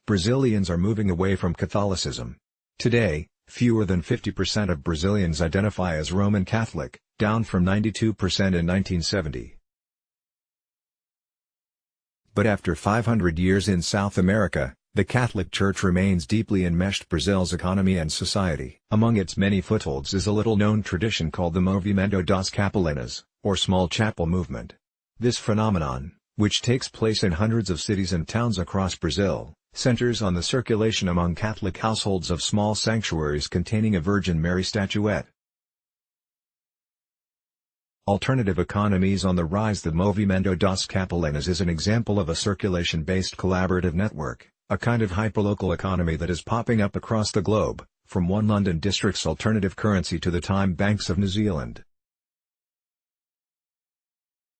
Brazilians are moving away from Catholicism. Today, fewer than 50% of Brazilians identify as Roman Catholic, down from 92% in 1970. But after 500 years in South America, the Catholic Church remains deeply enmeshed Brazil's economy and society. Among its many footholds is a little-known tradition called the Movimento das Capelinas, or small chapel movement. This phenomenon, which takes place in hundreds of cities and towns across Brazil, centers on the circulation among Catholic households of small sanctuaries containing a Virgin Mary statuette. Alternative economies on the rise. The Movimento das Capelinas is an example of a circulation-based collaborative network, a kind of hyperlocal economy that is popping up across the globe, from one London district's alternative currency to the time banks of New Zealand.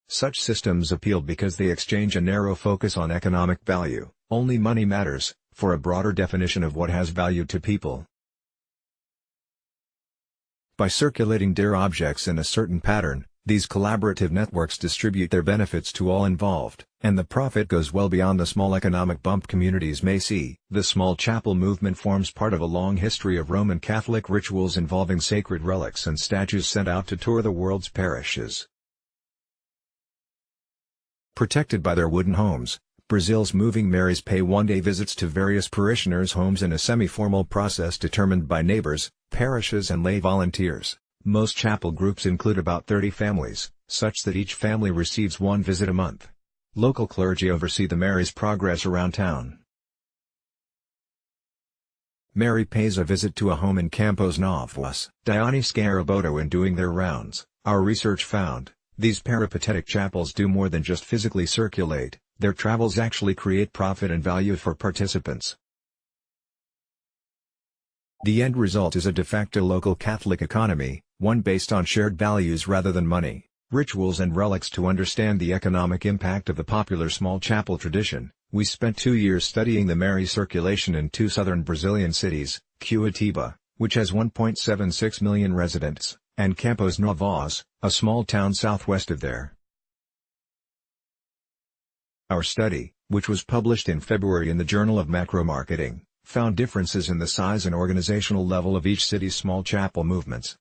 Such systems appeal because they exchange a narrow focus on economic value, only money matters, for a broader definition of what has value to people. By circulating their objects in a certain pattern, these collaborative networks distribute their benefits to all involved, and the profit goes well beyond the small economic bump communities may see. The small chapel movement forms part of a long history of Roman Catholic rituals involving sacred relics and statues sent out to tour the world's parishes. Protected by their wooden homes, Brazil's moving Marys pay one-day visits to various parishioners' homes in a semi-formal process determined by neighbors, parishes and lay volunteers. Most chapel groups include about 30 families, such that each family receives one visit a month. Local clergy oversee the Mary's progress around town. Mary pays a visit to a home in Campos Novos, Dione Scaraboto. In doing their rounds, our research found, these peripatetic chapels do more than just physically circulate, their travels actually create profit and value for participants. The end result is a de facto local Catholic economy, one based on shared values rather than money, rituals and relics. To understand the economic impact of the popular small chapel tradition, we spent 2 years studying the Mary circulation in two southern Brazilian cities, Curitiba, which has 1.76 million residents, and Campos Novos, a small town southwest of there. Our study, which was published in February in the Journal of Macro-Marketing, found differences in the size and organizational level of each city's small chapel movements.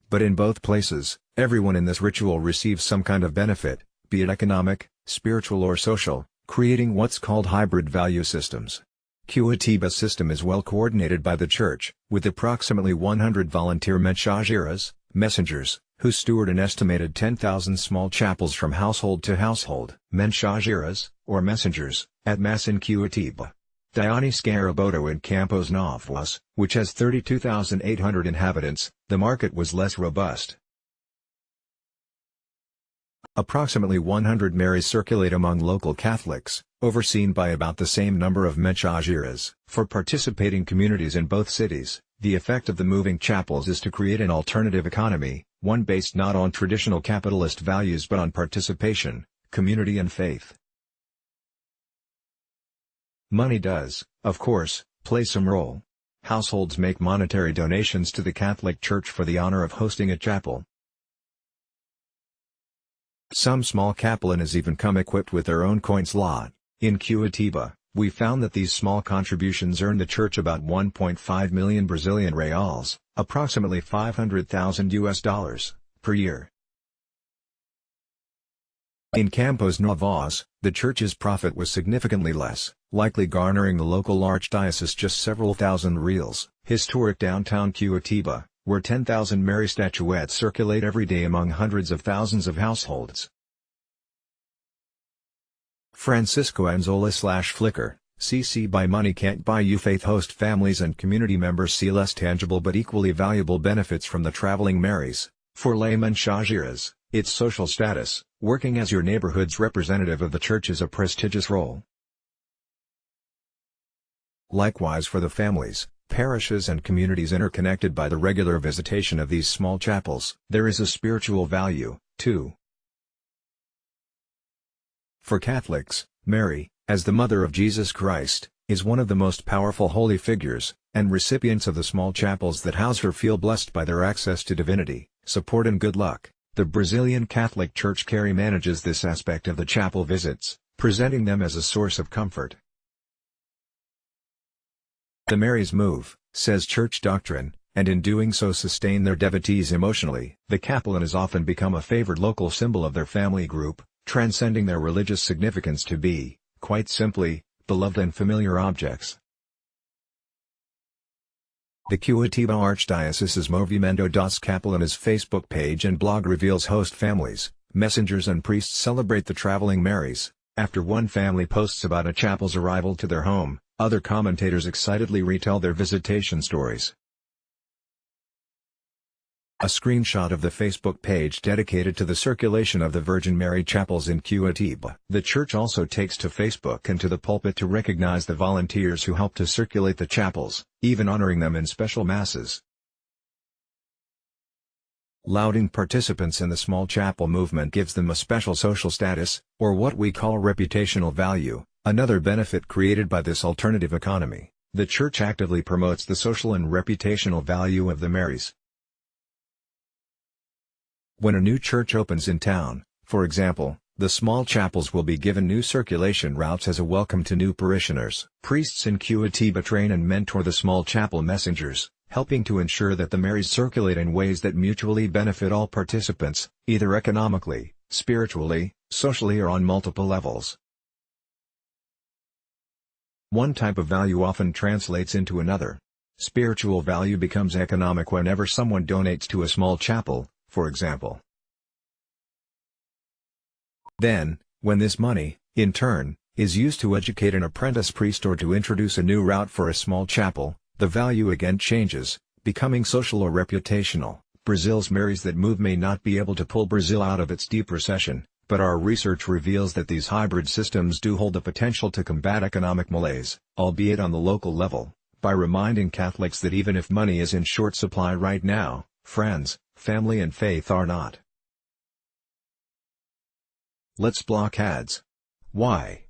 But in both places, everyone in this ritual receives some kind of benefit, be it economic, spiritual or social, creating what's called hybrid value systems. Curitiba's system is well coordinated by the Church, with approximately 100 volunteer mensageiras, messengers, who steward an estimated 10,000 small chapels from household to household. Mensageiras, or messengers, at Mass in Curitiba. Dione Scaraboto in Campos Novos, which has 32,800 inhabitants, the market was less robust. Approximately 100 Marys circulate among local Catholics, overseen by about the same number of mensageiras. For participating communities in both cities, the effect of the moving chapels is to create an alternative economy, one based not on traditional capitalist values but on participation, community and faith. Money does, of course, play some role. Households make monetary donations to the Catholic Church for the honor of hosting a chapel. Some small capellinas even come equipped with their own coin slot. In Curitiba, we found that these small contributions earn the Church about 1.5 million Brazilian reals, approximately $500,000 per year. In Campos Novos, the Church's profit was significantly less, likely garnering the local archdiocese just several thousand reals. Historic downtown Curitiba, where 10,000 Mary statuettes circulate every day among hundreds of thousands of households. Francisco Anzola/Flickr, CC by Money Can't Buy You. Faith host families and community members see less tangible but equally valuable benefits from the traveling Marys. For lay mensageiras, its social status, working as your neighborhood's representative of the Church, is a prestigious role. Likewise for the families, parishes and communities interconnected by the regular visitation of these small chapels, there is a spiritual value, too. For Catholics, Mary, as the Mother of Jesus Christ, is one of the most powerful holy figures, and recipients of the small chapels that house her feel blessed by their access to divinity, support and good luck. The Brazilian Catholic Church manages this aspect of the chapel visits, presenting them as a source of comfort. The Marys move, says church doctrine, and in doing so sustain their devotees emotionally. The capellan has often become a favored local symbol of their family group, transcending their religious significance to be, quite simply, beloved and familiar objects. The Curitiba Archdiocese's Movimento dos Capellanes Facebook page and blog reveals host families, messengers and priests celebrate the traveling Marys. After one family posts about a chapel's arrival to their home, other commentators excitedly retell their visitation stories. A screenshot of the Facebook page dedicated to the circulation of the Virgin Mary chapels in Curitiba. The church also takes to Facebook and to the pulpit to recognize the volunteers who help to circulate the chapels, even honoring them in special masses. Lauding participants in the small chapel movement gives them a special social status, or what we call reputational value, another benefit created by this alternative economy. The church actively promotes the social and reputational value of the Marys. When a new church opens in town, for example, the small chapels will be given new circulation routes as a welcome to new parishioners. Priests in Curitiba train and mentor the small chapel messengers, helping to ensure that the Marys circulate in ways that mutually benefit all participants, either economically, spiritually, socially or on multiple levels. One type of value often translates into another. Spiritual value becomes economic whenever someone donates to a small chapel, for example. Then, when this money, in turn, is used to educate an apprentice priest or to introduce a new route for a small chapel, the value again changes, becoming social or reputational. Brazil's Marys that move may not be able to pull Brazil out of its deep recession, but our research reveals that these hybrid systems do hold the potential to combat economic malaise, albeit on the local level, by reminding Catholics that even if money is in short supply right now, friends, family and faith are not. Let's block ads. Why?